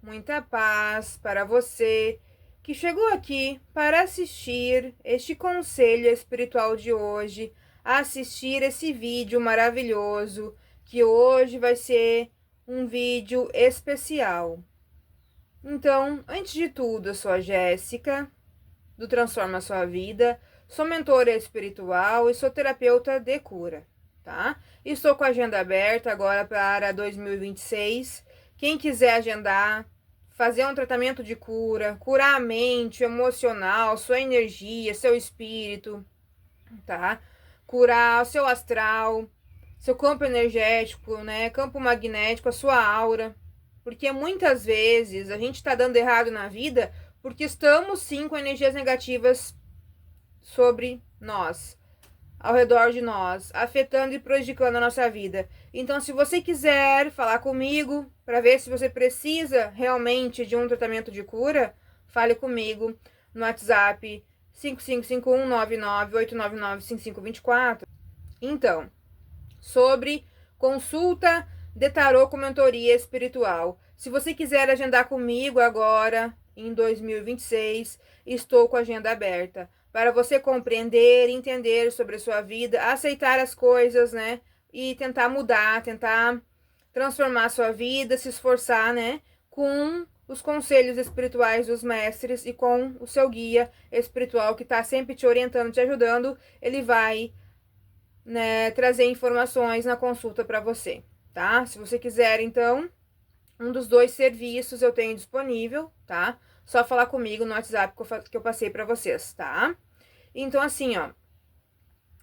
muita paz para você que chegou aqui para assistir este conselho espiritual de hoje, assistir esse vídeo maravilhoso, que hoje vai ser um vídeo especial. Então, antes de tudo, eu sou a Jéssica, do Transforma Sua Vida, sou mentora espiritual e sou terapeuta de cura, tá? Estou com a agenda aberta agora para 2026. Quem quiser agendar, fazer um tratamento de cura, curar a mente, o emocional, sua energia, seu espírito, tá? Curar o seu astral, seu campo energético, né? Campo magnético, a sua aura. Porque muitas vezes a gente tá dando errado na vida porque estamos sim com energias negativas sobre nós, ao redor de nós, afetando e prejudicando a nossa vida. Então, se você quiser falar comigo para ver se você precisa realmente de um tratamento de cura, fale comigo no WhatsApp 555199899524. Então, sobre consulta de tarô com mentoria espiritual. Se você quiser agendar comigo agora, em 2026, estou com a agenda aberta para você compreender, entender sobre a sua vida, aceitar as coisas, né? E tentar mudar, tentar transformar a sua vida, se esforçar, né? Com os conselhos espirituais dos mestres e com o seu guia espiritual que está sempre te orientando, te ajudando. Ele vai, né, trazer informações na consulta para você, tá? Se você quiser, então, um dos dois serviços eu tenho disponível, tá? Só falar comigo no WhatsApp que eu passei para vocês, tá? Então, assim, ó,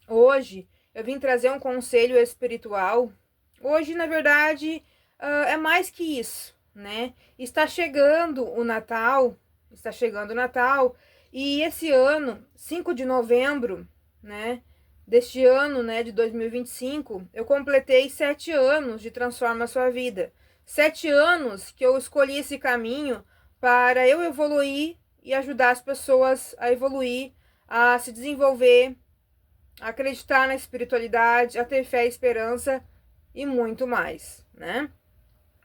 hoje eu vim trazer um conselho espiritual. Hoje, na verdade, é mais que isso, né? Está chegando o Natal, e esse ano, 5 de novembro, né, deste ano, né, de 2025, eu completei 7 anos de Transforma a Sua Vida. 7 anos que eu escolhi esse caminho para eu evoluir e ajudar as pessoas a evoluir, a se desenvolver, a acreditar na espiritualidade, a ter fé e esperança e muito mais, né?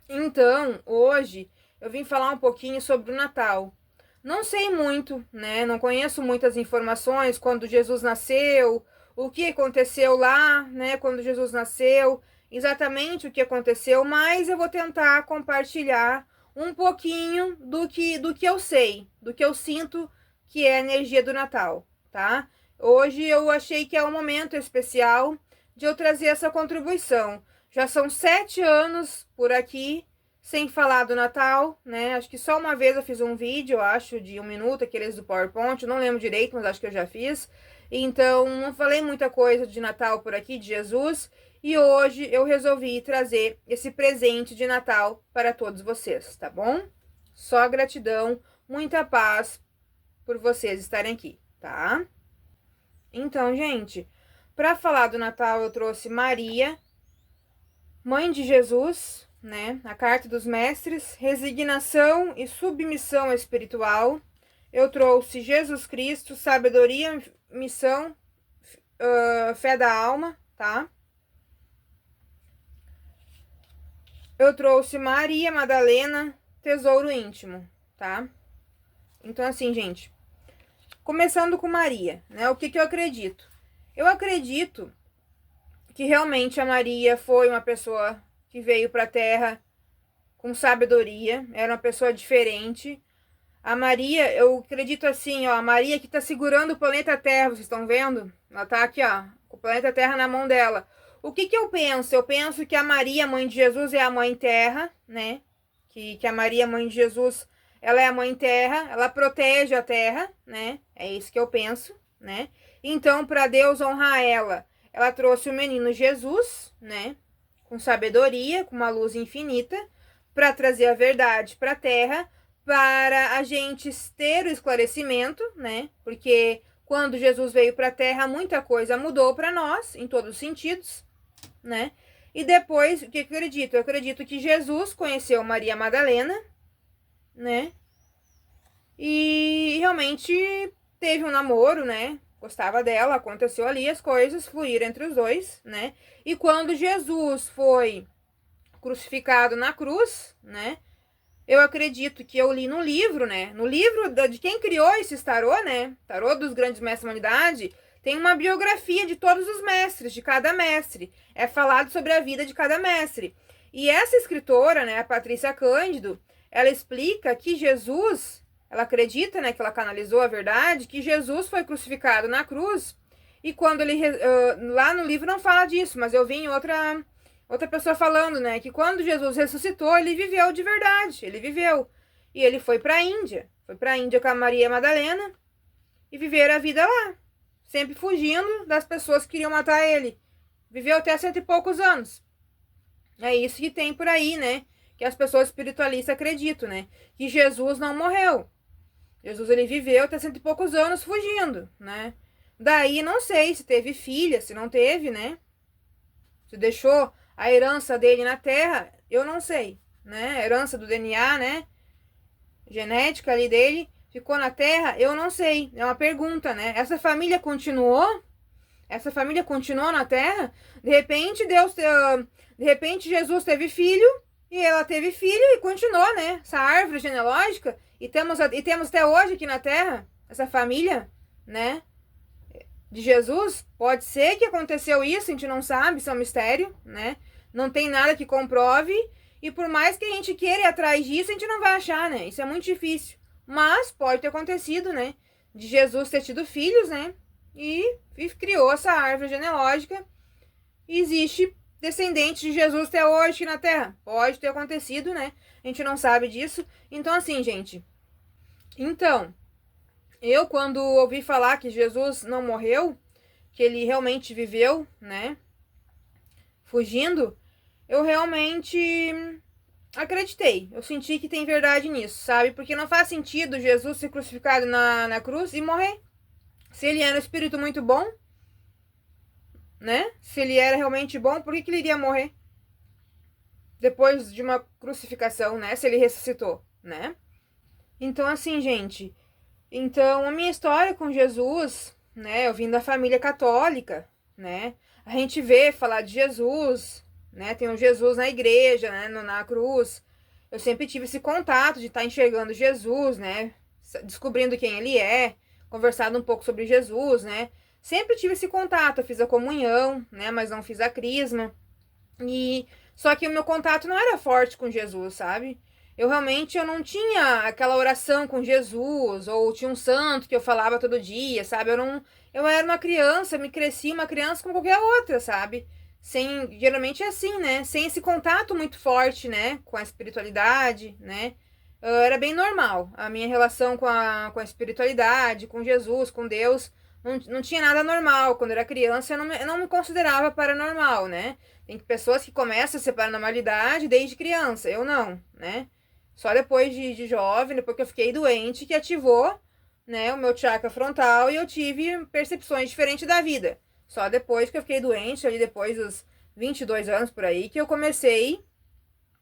Então, hoje eu vim falar um pouquinho sobre o Natal. Não sei muito, né? Não conheço muitas informações quando Jesus nasceu, o que aconteceu lá, né? Quando Jesus nasceu, exatamente o que aconteceu, mas eu vou tentar compartilhar um pouquinho do que eu sei, do que eu sinto que é a energia do Natal, tá? Hoje eu achei que é um momento especial de eu trazer essa contribuição. Já são 7 anos por aqui sem falar do Natal, né? Acho que só uma vez eu fiz um vídeo, eu acho, de 1 minuto, aqueles do PowerPoint, não lembro direito, mas acho que eu já fiz. Então, não falei muita coisa de Natal por aqui, de Jesus. E hoje eu resolvi trazer esse presente de Natal para todos vocês, tá bom? Só gratidão, muita paz por vocês estarem aqui, tá? Então, gente, para falar do Natal eu trouxe Maria, mãe de Jesus, né? A carta dos mestres, resignação e submissão espiritual. Eu trouxe Jesus Cristo, sabedoria, missão, fé da alma, tá? Eu trouxe Maria Madalena, tesouro íntimo, tá? Então, assim, gente, começando com Maria, né? O que eu acredito? Eu acredito que realmente a Maria foi uma pessoa que veio para a Terra com sabedoria, era uma pessoa diferente. A Maria, eu acredito assim, ó, a Maria que tá segurando o planeta Terra, vocês estão vendo? Ela tá aqui, ó, com o planeta Terra na mão dela. O que eu penso? Eu penso que a Maria, mãe de Jesus, é a mãe Terra, né? Que a Maria, mãe de Jesus, ela é a mãe Terra, ela protege a Terra, né? É isso que eu penso, né? Então, para Deus honrar ela trouxe o menino Jesus, né? Com sabedoria, com uma luz infinita, para trazer a verdade para a Terra, para a gente ter o esclarecimento, né? Porque quando Jesus veio para a Terra, muita coisa mudou para nós, em todos os sentidos, né? E depois, o que eu acredito? Eu acredito que Jesus conheceu Maria Madalena, né? E realmente teve um namoro, né? Gostava dela, aconteceu ali, as coisas fluíram entre os dois, né? E quando Jesus foi crucificado na cruz, né? eu acredito que eu li no livro, né? No livro de quem criou esse tarô, né? Tarô dos grandes mestres da humanidade, tem uma biografia de todos os mestres, de cada mestre. É falado sobre a vida de cada mestre. E essa escritora, né, a Patrícia Cândido, ela explica que Jesus, ela acredita, né, que ela canalizou a verdade, que Jesus foi crucificado na cruz. E quando ele, lá no livro não fala disso, mas eu vi em outra pessoa falando, né, que quando Jesus ressuscitou, ele viveu de verdade, ele viveu. E ele foi para a Índia com a Maria Madalena e viveram a vida lá, sempre fugindo das pessoas que queriam matar ele. Viveu até 100 e poucos anos. É isso que tem por aí, né, que as pessoas espiritualistas acreditam, né, que Jesus não morreu. Jesus, ele viveu até 100 e poucos anos fugindo, né. Daí, não sei se teve filha, se não teve, né, se deixou a herança dele na Terra, eu não sei, né? A herança do DNA, né? Genética ali dele ficou na Terra, eu não sei. É uma pergunta, né? Essa família continuou? Essa família continuou na Terra? De repente, de repente Jesus teve filho e ela teve filho e continuou, né? Essa árvore genealógica e temos até hoje aqui na Terra essa família, né? De Jesus, pode ser que aconteceu isso, a gente não sabe, isso é um mistério, né? Não tem nada que comprove, e por mais que a gente queira ir atrás disso, a gente não vai achar, né? Isso é muito difícil. Mas pode ter acontecido, né? De Jesus ter tido filhos, né? E criou essa árvore genealógica. E existe descendente de Jesus até hoje na Terra. Pode ter acontecido, né? A gente não sabe disso. Então, assim, gente. Então, eu, quando ouvi falar que Jesus não morreu, que ele realmente viveu, né, fugindo, eu realmente acreditei. Eu senti que tem verdade nisso, sabe? Porque não faz sentido Jesus ser crucificado na cruz e morrer. Se ele era um espírito muito bom, né? Se ele era realmente bom, por que ele iria morrer? Depois de uma crucificação, né? Se ele ressuscitou, né? Então, assim, gente. Então, a minha história com Jesus, né? Eu vim da família católica, né? A gente vê falar de Jesus, né? Tem um Jesus na igreja, né? Na cruz. Eu sempre tive esse contato de estar enxergando Jesus, né? Descobrindo quem ele é, conversado um pouco sobre Jesus, né? Sempre tive esse contato. Eu fiz a comunhão, né? Mas não fiz a crisma. E só que o meu contato não era forte com Jesus, sabe? Eu não tinha aquela oração com Jesus, ou tinha um santo que eu falava todo dia, sabe? Eu era uma criança, me cresci uma criança como qualquer outra, sabe? Sem, geralmente é assim, né? Sem esse contato muito forte, né? Com a espiritualidade, né? Era bem normal. A minha relação com a espiritualidade, com Jesus, com Deus, não tinha nada normal. Quando eu era criança, eu não me considerava paranormal, né? Tem pessoas que começam a ser paranormalidade desde criança, eu não, né? Só depois de jovem, depois que eu fiquei doente, que ativou, né, o meu chakra frontal e eu tive percepções diferentes da vida. Só depois que eu fiquei doente, ali depois dos 22 anos por aí, que eu comecei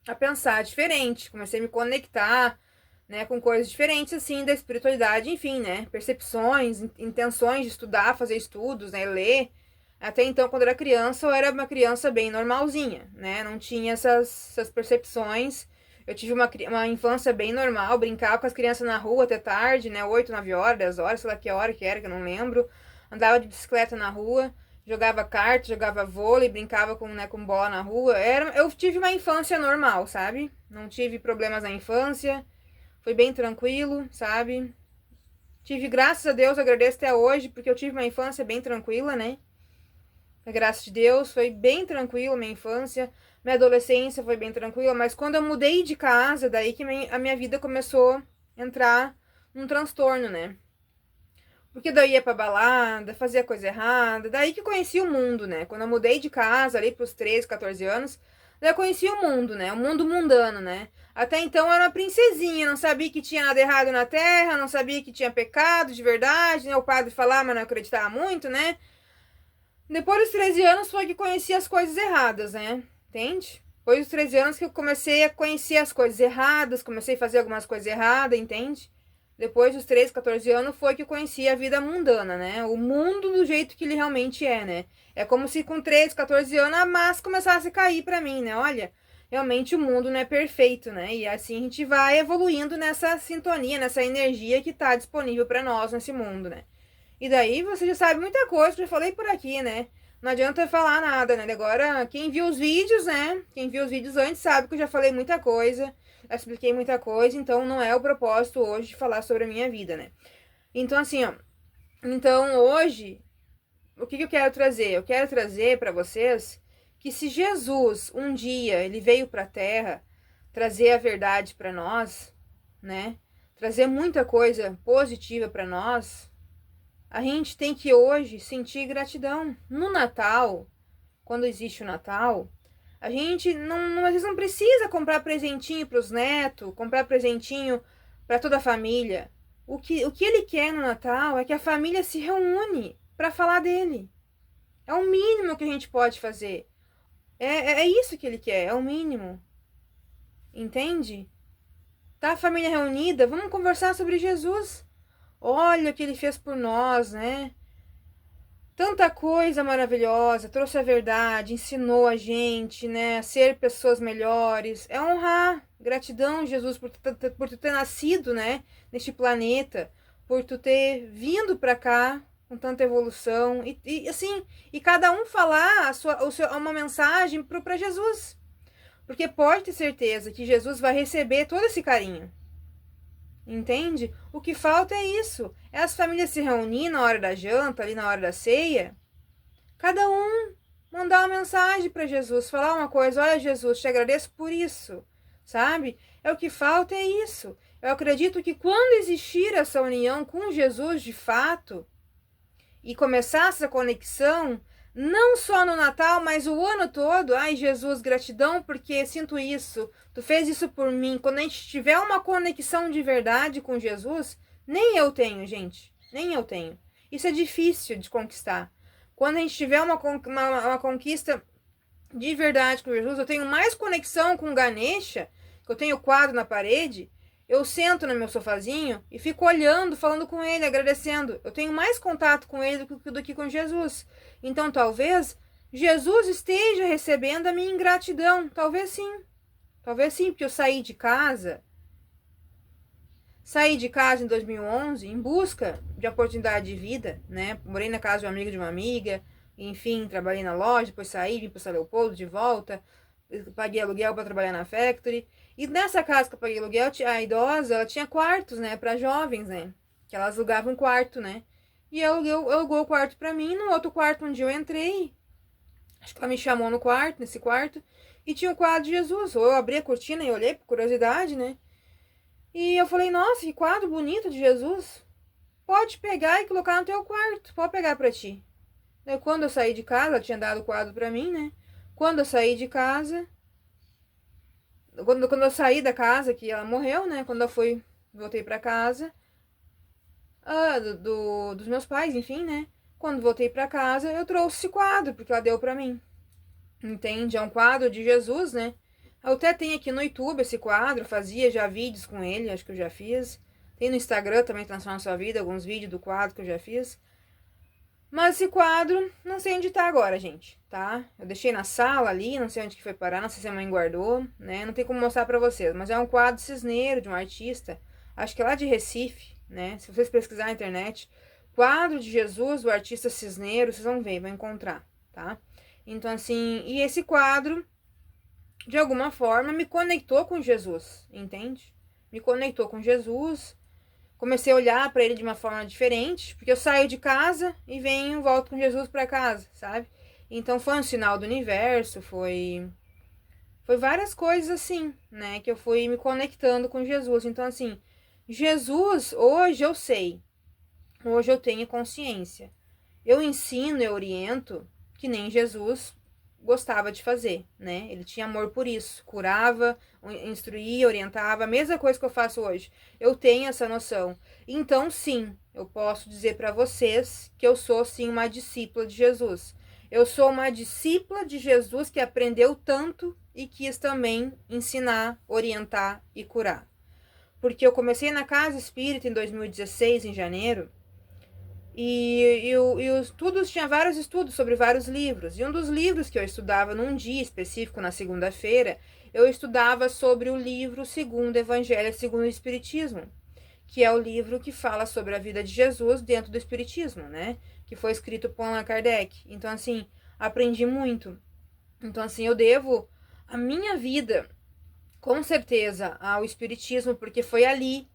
a pensar diferente, comecei a me conectar, né, com coisas diferentes, assim, da espiritualidade, enfim, né, percepções, intenções de estudar, fazer estudos, né, ler. Até então, quando eu era criança, eu era uma criança bem normalzinha, né, não tinha essas percepções. Eu tive uma infância bem normal, brincava com as crianças na rua até tarde, né, 8, 9 horas, 10 horas, sei lá que hora que era, que eu não lembro. Andava de bicicleta na rua, jogava carta, jogava vôlei, brincava com bola na rua. Eu tive uma infância normal, sabe? Não tive problemas na infância, foi bem tranquilo, sabe? Tive, graças a Deus, agradeço até hoje, porque eu tive uma infância bem tranquila, né? Graças a Deus, foi bem tranquilo minha infância. Minha adolescência foi bem tranquila, mas quando eu mudei de casa, daí que a minha vida começou a entrar num transtorno, né? Porque daí ia pra balada, fazia coisa errada, daí que eu conheci o mundo, né? Quando eu mudei de casa, ali pros 13, 14 anos, daí eu conheci o mundo, né? O mundo mundano, né? Até então eu era uma princesinha, não sabia que tinha nada errado na terra, não sabia que tinha pecado de verdade, né? O padre falava, mas não acreditava muito, né? Depois dos 13 anos foi que conheci as coisas erradas, né? Entende? Depois dos 13 anos que eu comecei a conhecer as coisas erradas, comecei a fazer algumas coisas erradas, entende? Depois dos 13, 14 anos foi que eu conheci a vida mundana, né? O mundo do jeito que ele realmente é, né? É como se com 13, 14 anos a massa começasse a cair pra mim, né? Olha, realmente o mundo não é perfeito, né? E assim a gente vai evoluindo nessa sintonia, nessa energia que tá disponível para nós nesse mundo, né? E daí você já sabe muita coisa que eu já falei por aqui, né? Não adianta falar nada, né? Agora, quem viu os vídeos, né? Quem viu os vídeos antes sabe que eu já falei muita coisa, já expliquei muita coisa, então não é o propósito hoje de falar sobre a minha vida, né? Então, assim, ó. Então, hoje, o que eu quero trazer? Eu quero trazer para vocês que se Jesus, um dia, ele veio para a Terra trazer a verdade para nós, né? Trazer muita coisa positiva para nós, a gente tem que hoje sentir gratidão. No Natal, quando existe o Natal, a gente às vezes não precisa comprar presentinho para os netos, comprar presentinho para toda a família. O que ele quer no Natal é que a família se reúne para falar dele. É o mínimo que a gente pode fazer. É isso que ele quer, é o mínimo. Entende? Tá a família reunida, vamos conversar sobre Jesus. Olha o que ele fez por nós, né? Tanta coisa maravilhosa, trouxe a verdade, ensinou a gente, né, a ser pessoas melhores. É honrar, gratidão, Jesus, por tu ter nascido, né, neste planeta, por tu ter vindo pra cá com tanta evolução e assim, e cada um falar uma mensagem pra Jesus. Porque pode ter certeza que Jesus vai receber todo esse carinho. Entende? O que falta é isso. É as famílias se reunir na hora da janta, ali na hora da ceia. Cada um mandar uma mensagem para Jesus, falar uma coisa. Olha, Jesus, te agradeço por isso. Sabe? É o que falta é isso. Eu acredito que quando existir essa união com Jesus de fato e começar essa conexão, não só no Natal, mas o ano todo. Ai, Jesus, gratidão porque sinto isso. Tu fez isso por mim. Quando a gente tiver uma conexão de verdade com Jesus, nem eu tenho, gente. Nem eu tenho. Isso é difícil de conquistar. Quando a gente tiver uma conquista de verdade com Jesus, eu tenho mais conexão com Ganesha, que eu tenho quadro na parede. Eu sento no meu sofazinho e fico olhando, falando com ele, agradecendo. Eu tenho mais contato com ele do que com Jesus. Então, talvez Jesus esteja recebendo a minha ingratidão. Talvez sim. Talvez sim, porque eu saí de casa. Saí de casa em 2011 em busca de oportunidade de vida, né? Morei na casa de uma amiga, enfim, trabalhei na loja, depois saí, vim para São Leopoldo de volta, paguei aluguel para trabalhar na factory. E nessa casa que eu paguei aluguel, a idosa, ela tinha quartos, né, para jovens, né? Que elas alugavam um quarto, né? E alugou o quarto para mim. No outro quarto, um dia eu entrei, acho que ela me chamou no quarto, nesse quarto, e tinha o quadro de Jesus. Eu abri a cortina e olhei por curiosidade, né? E eu falei, nossa, que quadro bonito de Jesus. Pode pegar e colocar no teu quarto, pode pegar para ti. Daí, quando eu saí de casa, ela tinha dado o quadro para mim, né? Quando eu saí de casa, quando eu saí da casa, que ela morreu, né? Quando eu voltei para casa, dos meus pais, enfim, né? Quando voltei para casa, eu trouxe esse quadro, porque ela deu para mim. Entende? É um quadro de Jesus, né? Eu até tenho aqui no YouTube esse quadro, fazia já vídeos com ele, acho que eu já fiz. Tem no Instagram também, Transforma Sua Vida, alguns vídeos do quadro que eu já fiz. Mas esse quadro, não sei onde tá agora, gente, tá? Eu deixei na sala ali, não sei onde que foi parar, não sei se a mãe guardou, né? Não tem como mostrar pra vocês, mas é um quadro cisneiro de um artista, acho que é lá de Recife, né? Se vocês pesquisarem na internet, quadro de Jesus, do artista Cisneiro, vocês vão ver, vão encontrar, tá? Então, assim, e esse quadro, de alguma forma, me conectou com Jesus, entende? Me conectou com Jesus. Comecei a olhar para ele de uma forma diferente, porque eu saio de casa e volto com Jesus para casa, sabe? Então foi um sinal do universo, foi várias coisas assim, né, que eu fui me conectando com Jesus. Então assim, Jesus, hoje eu sei. Hoje eu tenho consciência. Eu ensino, eu oriento que nem Jesus gostava de fazer, né? Ele tinha amor por isso, curava, instruía, orientava, a mesma coisa que eu faço hoje. Eu tenho essa noção. Então, sim, eu posso dizer para vocês que eu sou sim uma discípula de Jesus. Eu sou uma discípula de Jesus que aprendeu tanto e quis também ensinar, orientar e curar. Porque eu comecei na Casa Espírita em 2016, em janeiro, e os estudos, tinha vários estudos sobre vários livros. E um dos livros que eu estudava num dia específico, na segunda-feira, eu estudava sobre o livro Segundo Evangelho Segundo o Espiritismo, que é o livro que fala sobre a vida de Jesus dentro do Espiritismo, né? Que foi escrito por Allan Kardec. Então, assim, aprendi muito. Então, assim, eu devo a minha vida, com certeza, ao Espiritismo, porque foi ali,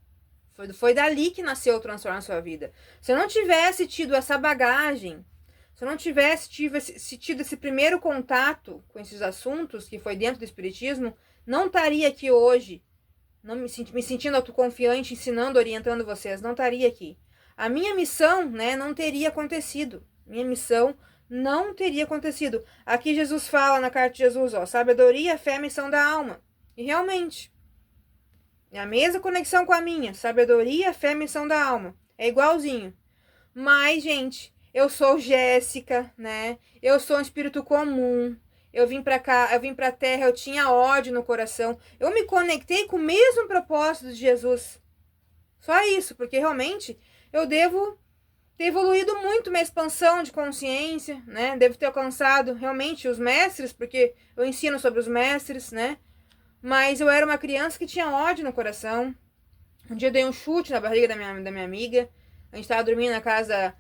foi dali que nasceu o Transforma a Sua Vida. Se eu não tivesse tido essa bagagem, se eu não tivesse tido esse primeiro contato com esses assuntos, que foi dentro do Espiritismo, não estaria aqui hoje, não me sentindo autoconfiante, ensinando, orientando vocês, não estaria aqui. A minha missão, né, não teria acontecido. Minha missão não teria acontecido. Aqui Jesus fala na carta de Jesus, ó, sabedoria, fé, missão da alma. E realmente, é a mesma conexão com a minha, sabedoria, fé, missão da alma. É igualzinho. Mas, gente, eu sou Jéssica, né? Eu sou um espírito comum. Eu vim pra cá, eu vim pra terra, eu tinha ódio no coração. Eu me conectei com o mesmo propósito de Jesus. Só isso, porque realmente eu devo ter evoluído muito minha expansão de consciência, né? Devo ter alcançado realmente os mestres, porque eu ensino sobre os mestres, né? Mas eu era uma criança que tinha ódio no coração. Um dia eu dei um chute na barriga da minha amiga. A gente estava dormindo na casa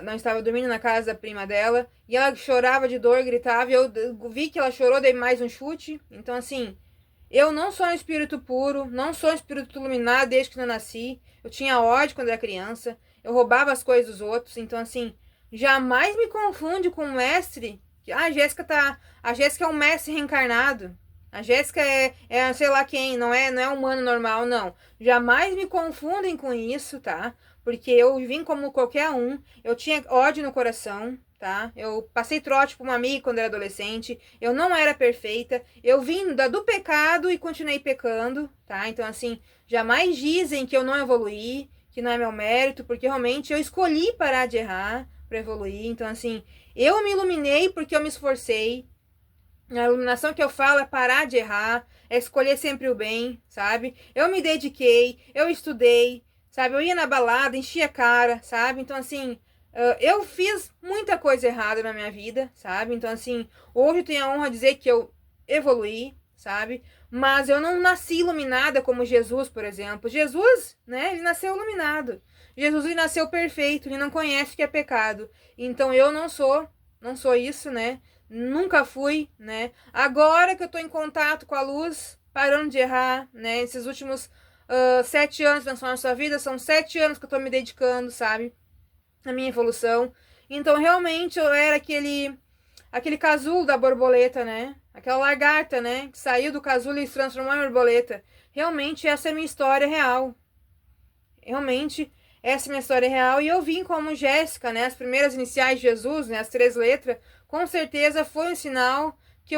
nós estava dormindo na casa da prima dela, e ela chorava de dor, gritava, e eu vi que ela chorou, dei mais um chute. Então, assim, eu não sou um espírito puro, não sou um espírito iluminado desde que eu nasci. Eu tinha ódio quando era criança, eu roubava as coisas dos outros. Então, assim, jamais me confunde com o mestre. A Jéssica é um mestre reencarnado. A Jéssica é sei lá quem, não é humano normal, não. Jamais me confundem com isso, tá? Porque eu vim como qualquer um, eu tinha ódio no coração, tá? Eu passei trote por uma amiga quando era adolescente, eu não era perfeita, eu vim do pecado e continuei pecando, tá? Então, assim, jamais dizem que eu não evoluí, que não é meu mérito, porque realmente eu escolhi parar de errar para evoluir. Então, assim, eu me iluminei porque eu me esforcei. A iluminação que eu falo é parar de errar, é escolher sempre o bem, sabe? Eu me dediquei, eu estudei, sabe? Eu ia na balada, enchia a cara, sabe? Então, assim, eu fiz muita coisa errada na minha vida, sabe? Então, assim, hoje eu tenho a honra de dizer que eu evoluí, sabe? Mas eu não nasci iluminada como Jesus, por exemplo. Jesus, né? Ele nasceu iluminado. Jesus, ele nasceu perfeito, ele não conhece o que é pecado. Então, eu não sou isso, né? Nunca fui, né? Agora que eu tô em contato com a luz, parando de errar, né? Esses últimos 7 anos de transformar a sua vida, são 7 anos que eu tô me dedicando, sabe? A minha evolução. Então, realmente, eu era aquele casulo da borboleta, né? Aquela lagarta, né? Que saiu do casulo e se transformou em borboleta. Realmente, essa é a minha história real. Realmente, essa é a minha história real. E eu vim como Jéssica, né? As primeiras iniciais de Jesus, né? As 3 letras. Com certeza foi um sinal que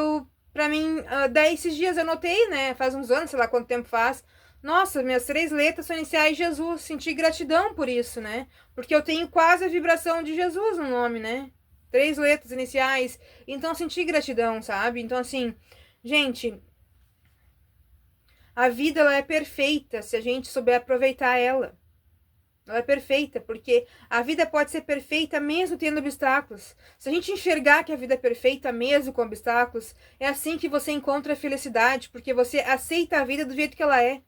pra mim, daí esses dias eu notei, né? Faz uns anos, sei lá quanto tempo faz. Nossa, minhas 3 letras são iniciais de Jesus. Senti gratidão por isso, né? Porque eu tenho quase a vibração de Jesus no nome, né? 3 letras iniciais. Então, senti gratidão, sabe? Então, assim, gente, a vida, ela é perfeita se a gente souber aproveitar ela. Ela é perfeita, porque a vida pode ser perfeita mesmo tendo obstáculos. Se a gente enxergar que a vida é perfeita mesmo com obstáculos, é assim que você encontra a felicidade, porque você aceita a vida do jeito que ela é.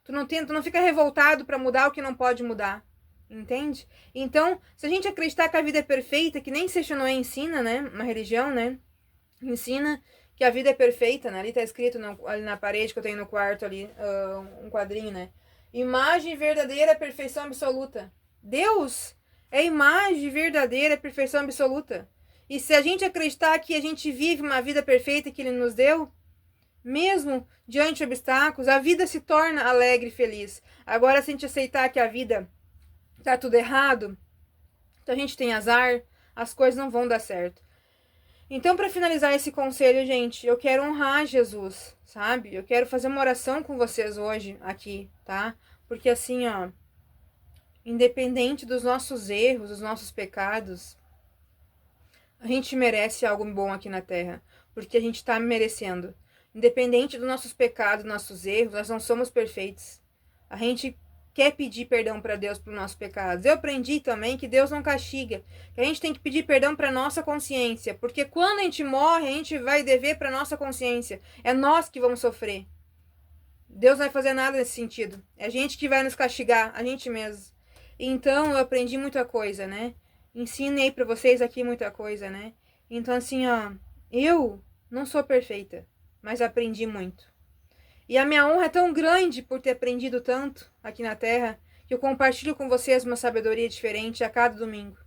Tu não fica revoltado para mudar o que não pode mudar. Entende? Então, se a gente acreditar que a vida é perfeita, que nem Seixonoe ensina, né? Uma religião, né? Ensina que a vida é perfeita, né? Ali tá escrito ali na parede que eu tenho no quarto ali, um quadrinho, né? Imagem verdadeira, perfeição absoluta. Deus é imagem verdadeira, perfeição absoluta. E se a gente acreditar que a gente vive uma vida perfeita que Ele nos deu, mesmo diante de obstáculos, a vida se torna alegre e feliz. Agora, se a gente aceitar que a vida tá tudo errado, então a gente tem azar, as coisas não vão dar certo. Então, para finalizar esse conselho, gente, eu quero honrar Jesus, sabe? Eu quero fazer uma oração com vocês hoje aqui, tá? Porque assim, ó, independente dos nossos erros, dos nossos pecados, a gente merece algo bom aqui na Terra, porque a gente tá merecendo. Independente dos nossos pecados, dos nossos erros, nós não somos perfeitos. A gente quer pedir perdão para Deus por nossos pecados. Eu aprendi também que Deus não castiga, que a gente tem que pedir perdão para nossa consciência, porque quando a gente morre, a gente vai dever para nossa consciência. É nós que vamos sofrer. Deus não vai fazer nada nesse sentido. É a gente que vai nos castigar, a gente mesmo. Então, eu aprendi muita coisa, né? Ensinei para vocês aqui muita coisa, né? Então, assim, ó, eu não sou perfeita, mas aprendi muito. E a minha honra é tão grande por ter aprendido tanto aqui na Terra, que eu compartilho com vocês uma sabedoria diferente a cada domingo.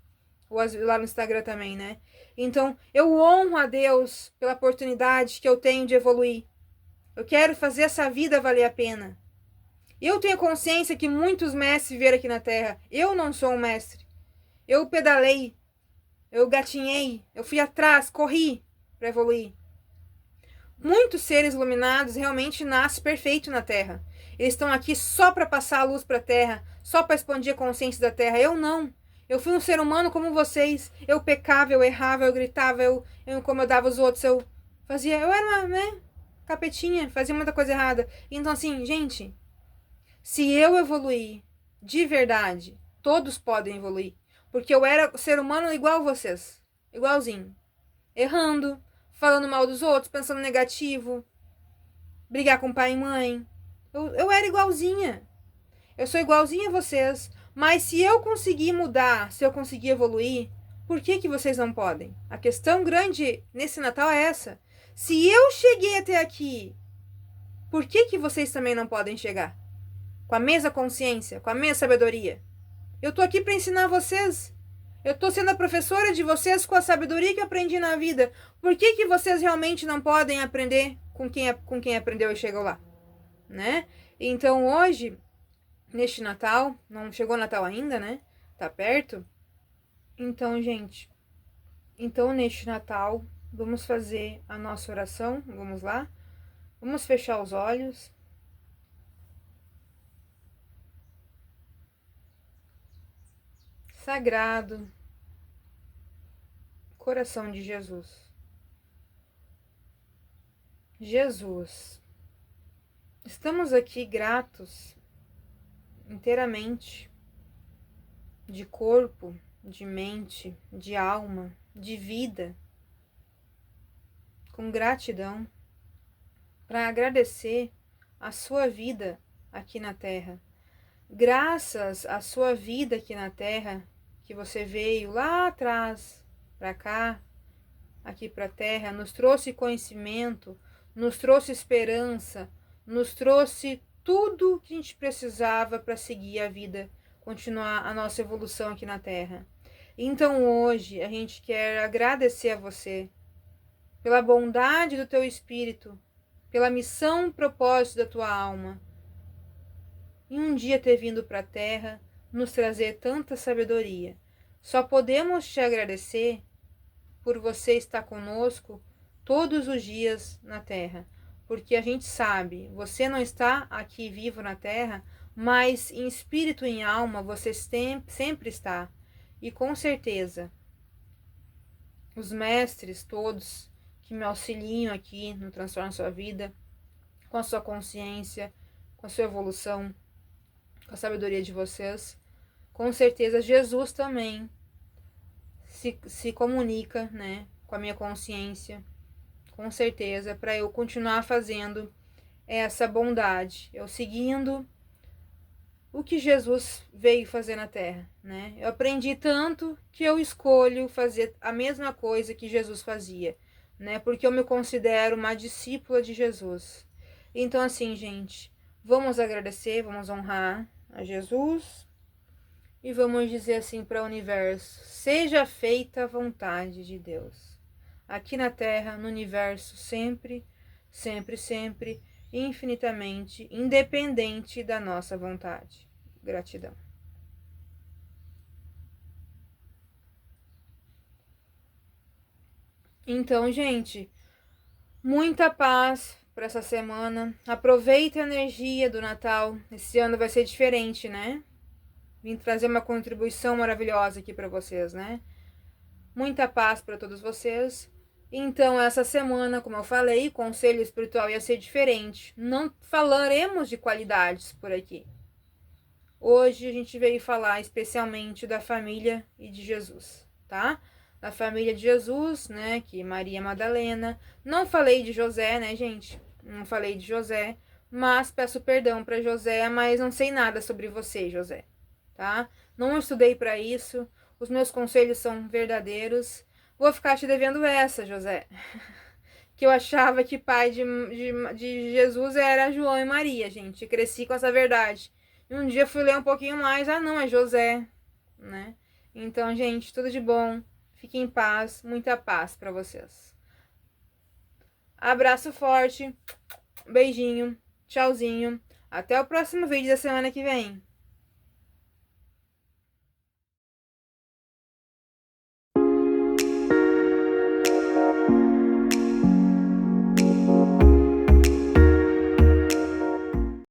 Ou lá no Instagram também, né? Então, eu honro a Deus pela oportunidade que eu tenho de evoluir. Eu quero fazer essa vida valer a pena. Eu tenho consciência que muitos mestres vieram aqui na Terra. Eu não sou um mestre. Eu pedalei, eu gatinhei, eu fui atrás, corri para evoluir. Muitos seres iluminados realmente nascem perfeitos na Terra. Eles estão aqui só para passar a luz para a Terra, só para expandir a consciência da Terra. Eu não. Eu fui um ser humano como vocês. Eu pecava, eu errava, eu gritava, eu incomodava os outros, eu era uma, né, capetinha, fazia muita coisa errada. Então assim, gente, se eu evoluir de verdade, todos podem evoluir. Porque eu era ser humano igual vocês. Igualzinho. Errando, falando mal dos outros, pensando negativo, brigar com pai e mãe. Eu era igualzinha. Eu sou igualzinha a vocês. Mas se eu conseguir mudar, se eu conseguir evoluir, por que vocês não podem? A questão grande nesse Natal é essa. Se eu cheguei até aqui, por que vocês também não podem chegar? Com a mesma consciência, com a mesma sabedoria. Eu tô aqui para ensinar vocês. Eu tô sendo a professora de vocês com a sabedoria que eu aprendi na vida. Por que vocês realmente não podem aprender com quem aprendeu e chegou lá? Né? Então hoje, neste Natal, não chegou Natal ainda, né? Tá perto. Então, gente, neste Natal, vamos fazer a nossa oração. Vamos lá? Vamos fechar os olhos. Sagrado coração de Jesus. Jesus, estamos aqui gratos inteiramente, de corpo, de mente, de alma, de vida, com gratidão, para agradecer a sua vida aqui na Terra. Graças à sua vida aqui na Terra, que você veio lá atrás, para cá, aqui para a Terra, nos trouxe conhecimento, nos trouxe esperança, nos trouxe tudo que a gente precisava para seguir a vida, continuar a nossa evolução aqui na Terra. Então hoje a gente quer agradecer a você pela bondade do teu espírito, pela missão e propósito da tua alma, em um dia ter vindo para a Terra nos trazer tanta sabedoria. Só podemos te agradecer por você estar conosco todos os dias na Terra, porque a gente sabe, você não está aqui vivo na Terra, mas em espírito e em alma você sempre está. E com certeza, os mestres todos que me auxiliam aqui no Transforma Sua Vida, com a sua consciência, com a sua evolução, com a sabedoria de vocês, com certeza Jesus também se comunica, né, com a minha consciência, com certeza, para eu continuar fazendo essa bondade, eu seguindo o que Jesus veio fazer na Terra, né? Eu aprendi tanto que eu escolho fazer a mesma coisa que Jesus fazia, né? Porque eu me considero uma discípula de Jesus. Então, assim, gente, vamos agradecer, vamos honrar a Jesus e vamos dizer assim para o universo: seja feita a vontade de Deus, aqui na Terra, no universo, sempre, sempre, sempre, infinitamente, independente da nossa vontade. Gratidão. Então, gente, muita paz para essa semana. Aproveita a energia do Natal. Esse ano vai ser diferente, né? Vim trazer uma contribuição maravilhosa aqui para vocês, né? Muita paz para todos vocês. Então, essa semana, como eu falei, o conselho espiritual ia ser diferente. Não falaremos de qualidades por aqui. Hoje a gente veio falar especialmente da família e de Jesus, tá? Da família de Jesus, né, que Maria Madalena. Não falei de José, né, gente? Não falei de José, mas peço perdão para José, mas não sei nada sobre você, José, tá? Não estudei para isso. Os meus conselhos são verdadeiros. Vou ficar te devendo essa, José. Que eu achava que pai de Jesus era João e Maria, gente. Cresci com essa verdade. E um dia fui ler um pouquinho mais, ah não, é José, né? Então, gente, tudo de bom. Fiquem em paz, muita paz para vocês. Abraço forte, beijinho, tchauzinho. Até o próximo vídeo da semana que vem.